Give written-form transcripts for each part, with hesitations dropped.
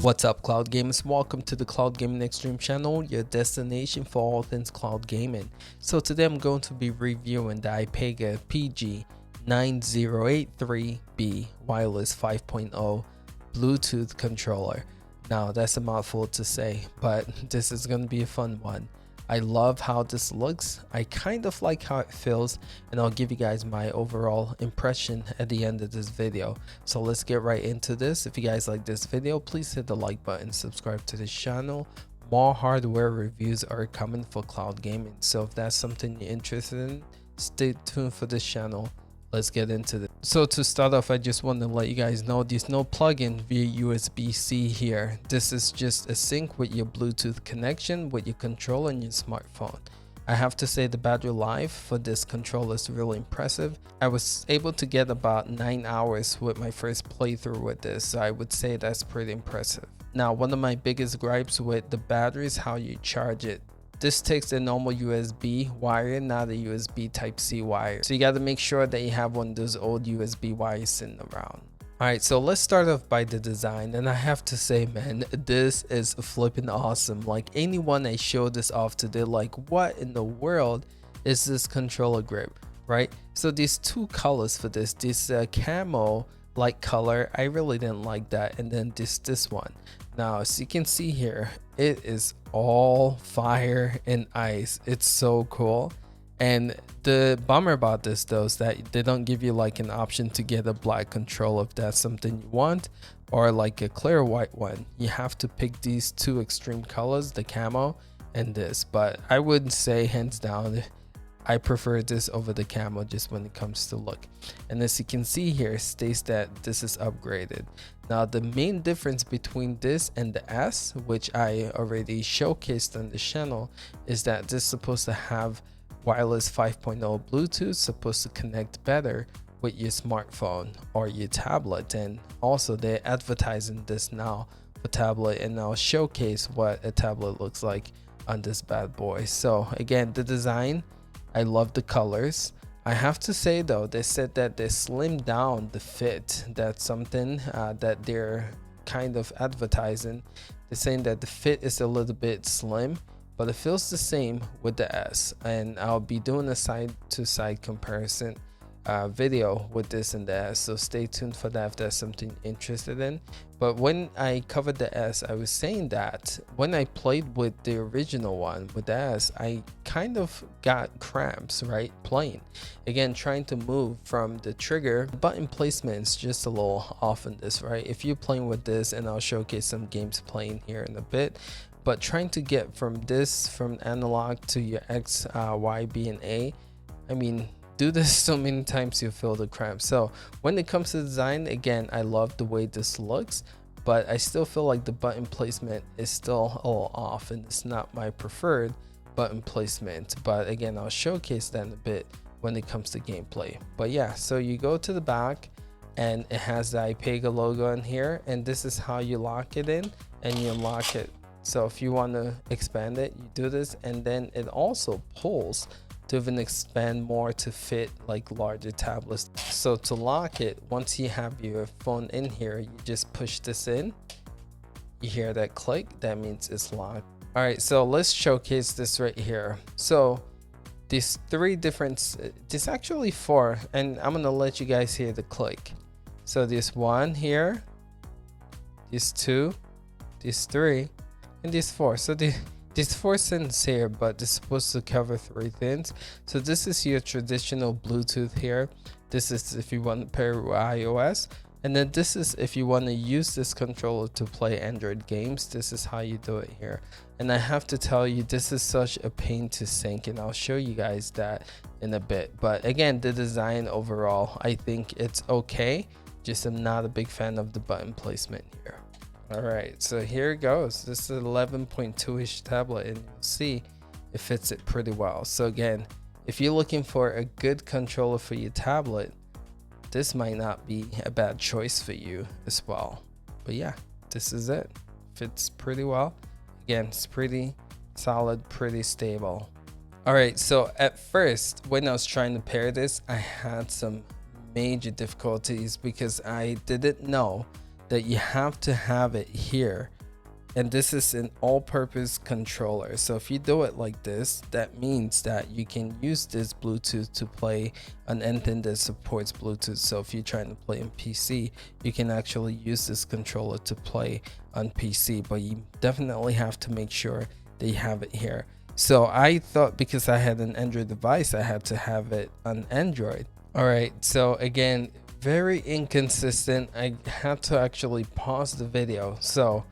What's up, cloud gamers? Welcome to the Cloud Gaming Extreme channel, your destination for all things cloud gaming. So today I'm going to be reviewing the Ipega Ipgea 9083B wireless 5.0 Bluetooth controller. Now that's a mouthful to say, but this is going to be a fun one. I love how this looks. I kind of like how it feels, and I'll give you guys my overall impression at the end of this video. So let's get right into this. If you guys like this video, please hit the like button, subscribe to this channel. More hardware reviews are coming for cloud gaming, so if that's something you're interested in, stay tuned for this channel. Let's get into this. So to start off, I just want to let you guys know there's no plug-in via USB-C here. This is just a sync with your Bluetooth connection with your controller and your smartphone. I have to say the battery life for this controller is really impressive. I was able to get about 9 hours with my first playthrough with this, so I would say that's pretty impressive. Now, one of my biggest gripes with the battery is how you charge it. This takes a normal USB wire, not a USB Type-C wire. So you got to make sure that you have one of those old USB wires sitting around. Alright, so let's start off by the design, and I have to say, man, this is flipping awesome. Like, anyone I show this off to, they're like, what in the world is this controller grip, right? So there's two colors for this. This camo like color, I really didn't like that, and then this one. Now, as you can see here, it is all fire and ice. It's so cool. And the bummer about this though is that they don't give you like an option to get a black controller if that's something you want, or like a clear white one. You have to pick these two extreme colors, the camo and this. But I would say hands down, I prefer this over the camo just when it comes to look. And as you can see here, it states that this is upgraded. Now the main difference between this and the S, which I already showcased on the channel, is that this is supposed to have wireless 5.0 Bluetooth, supposed to connect better with your smartphone or your tablet. And also they're advertising this now for tablet, and I'll showcase what a tablet looks like on this bad boy. So again, the design, I love the colors. I have to say though, they said that they slimmed down the fit. That's something that they're kind of advertising. They're saying that the fit is a little bit slim, but it feels the same with the S. And I'll be doing a side-to-side comparison video with this and the S, so stay tuned for that if that's something you're interested in. But when I covered the S, I was saying that when I played with the original one with the S, I kind of got cramps, right, playing. Again, trying to move from the trigger, button placement is just a little off in this, right? If you're playing with this, and I'll showcase some games playing here in a bit, but trying to get from analog to your X, Y, B, and A, I mean, do this so many times you feel the cramp. So when it comes to design, again, I love the way this looks, but I still feel like the button placement is still a little off, and it's not my preferred button placement. But again, I'll showcase that in a bit when it comes to gameplay. But yeah, so you go to the back and it has the Ipega logo in here, and this is how you lock it in, and you unlock it. So if you want to expand it, you do this, and then it also pulls to even expand more to fit like larger tablets. So to lock it, once you have your phone in here, you just push this in. You hear that click, that means it's locked. All right, so let's showcase this right here. So these three different, there's actually four, and I'm gonna let you guys hear the click. So there's one here, there's two, there's three, and there's four. So there's four settings here, but it's supposed to cover three things. So this is your traditional Bluetooth here. This is if you want to pair with iOS. And then this is if you want to use this controller to play Android games. This is how you do it here. And I have to tell you, this is such a pain to sync, and I'll show you guys that in a bit. But again, the design overall, I think it's okay. Just I'm not a big fan of the button placement here. All right, so here it goes. This is an 11.2-inch tablet, and you'll see it fits it pretty well. So again, if you're looking for a good controller for your tablet, this might not be a bad choice for you as well. But yeah, this is it. Fits pretty well. Again, it's pretty solid, pretty stable. All right, so at first, when I was trying to pair this, I had some major difficulties because I didn't know that you have to have it here. And this is an all-purpose controller. So if you do it like this, that means that you can use this Bluetooth to play on anything that supports Bluetooth. So if you're trying to play on PC, you can actually use this controller to play on PC, but you definitely have to make sure that you have it here. So I thought because I had an Android device, I had to have it on Android. All right, so again, very inconsistent. I had to actually pause the video. So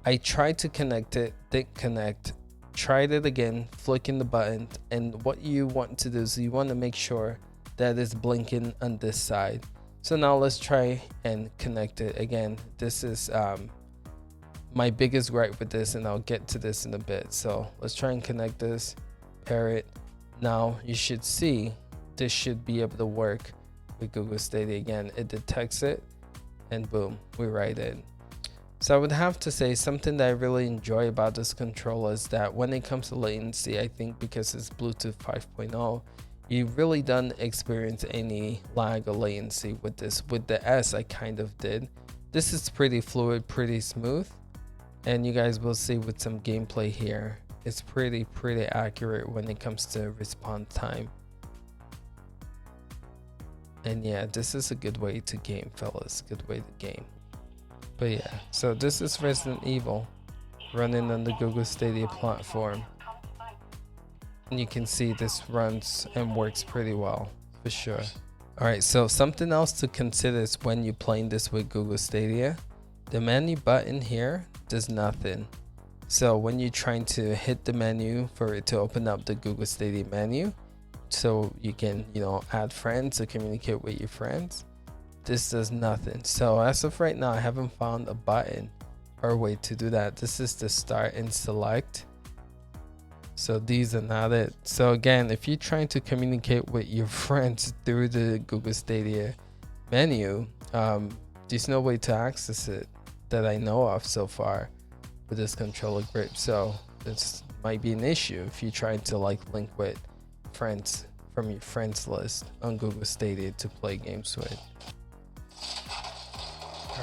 I tried to connect it, didn't connect, tried it again, flicking the button, and what you want to do is you want to make sure that it's blinking on this side. So now let's try and connect it again. This is my biggest gripe with this, and I'll get to this in a bit. So let's try and connect this, pair it. Now you should see this should be able to work with Google Stadia. Again, it detects it, and boom, we're right in. So I would have to say something that I really enjoy about this controller is that when it comes to latency, I think because it's Bluetooth 5.0, you really don't experience any lag or latency with this. With the S, I kind of did. This is pretty fluid, pretty smooth, and you guys will see with some gameplay here, it's pretty accurate when it comes to response time. And yeah, this is a good way to game, fellas, good way to game. But yeah, so this is Resident Evil running on the Google Stadia platform. And you can see this runs and works pretty well, for sure. Alright, so something else to consider is when you're playing this with Google Stadia, the menu button here does nothing. So when you're trying to hit the menu for it to open up the Google Stadia menu, so you can, you know, add friends or communicate with your friends, this does nothing. So as of right now, I haven't found a button or a way to do that. This is the start and select. So these are not it. So again, if you're trying to communicate with your friends through the Google Stadia menu, there's no way to access it that I know of so far with this controller grip. So this might be an issue if you're trying to like link with friends from your friends list on Google Stadia to play games with.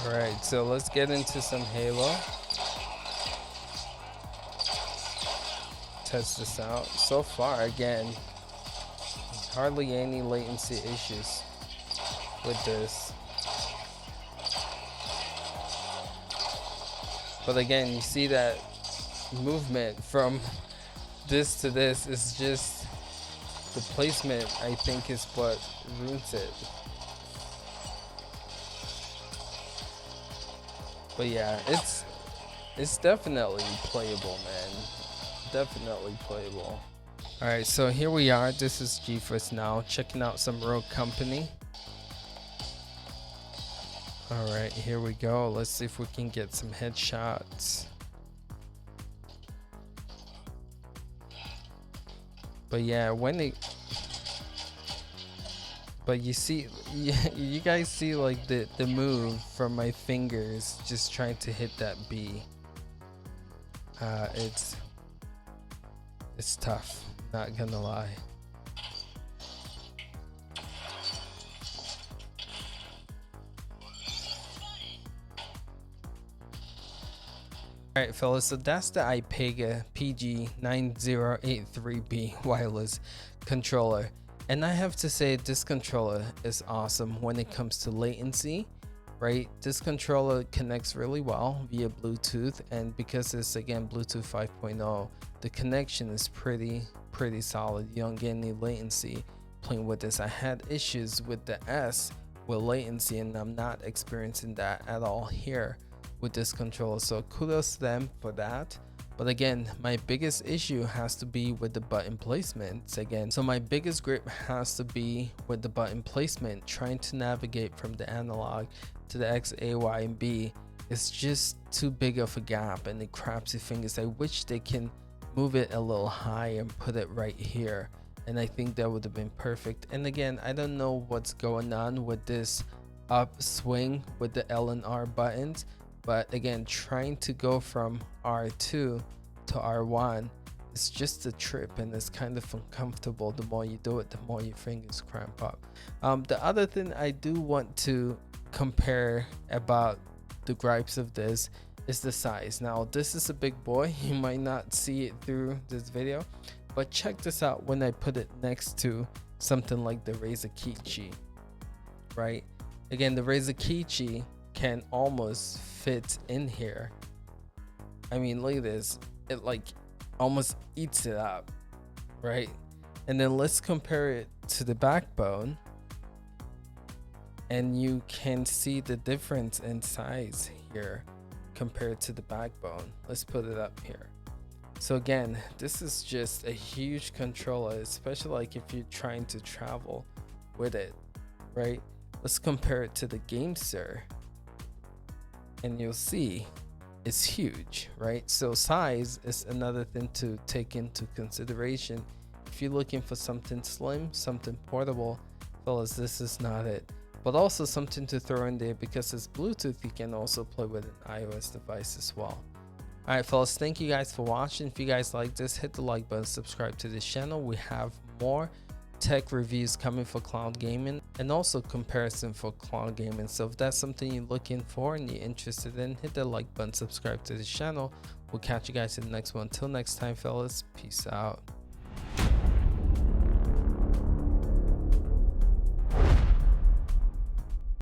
Alright, so let's get into some Halo. Test this out. So far, again, hardly any latency issues with this. But again, you see that movement from this to this is just the placement, I think, is what ruins it. But yeah, it's definitely playable, man. Definitely playable. Alright, so here we are. This is Geforce Now, checking out some Rogue Company. Alright, here we go. Let's see if we can get some headshots. But yeah, but you see, you guys see like the move from my fingers just trying to hit that B. It's tough, not gonna lie. Alright fellas, so that's the Ipega Ipgea 9083B wireless controller. And I have to say, this controller is awesome when it comes to latency, right? This controller connects really well via Bluetooth, and because it's again Bluetooth 5.0, the connection is pretty solid. You don't get any latency playing with this. I had issues with the S with latency, and I'm not experiencing that at all here with this controller, so kudos to them for that. But again, my biggest issue has to be with the button placements again. So my biggest grip has to be with the button placement. Trying to navigate from the analog to the X, A, Y, and B, it's just too big of a gap and it cramps your fingers. I wish they can move it a little higher and put it right here, and I think that would have been perfect. And again, I don't know what's going on with this upswing with the L and R buttons, but again, trying to go from R2 to R1, it's just a trip and it's kind of uncomfortable. The more you do it, the more your fingers cramp up. The other thing I do want to compare about the gripes of this is the size. Now this is a big boy, you might not see it through this video, but check this out when I put it next to something like the Razer Kishi, right? Again, the Razer Kishi can almost fit in here. I mean, look at this, it like almost eats it up, right? And then let's compare it to the Backbone, and you can see the difference in size here compared to the Backbone. Let's put it up here. So again, this is just a huge controller, especially like if you're trying to travel with it, right? Let's compare it to the Gamesir, and you'll see it's huge, right? So size is another thing to take into consideration. If you're looking for something slim, something portable, fellas, this is not it. But also something to throw in there, because it's Bluetooth, you can also play with an iOS device as well. All right, fellas, thank you guys for watching. If you guys like this, hit the like button, subscribe to this channel. We have more tech reviews coming for cloud gaming, and also comparison for cloud gaming. So if that's something you're looking for and you're interested in, hit the like button, subscribe to this channel. We'll catch you guys in the next one. Until next time, fellas, peace out.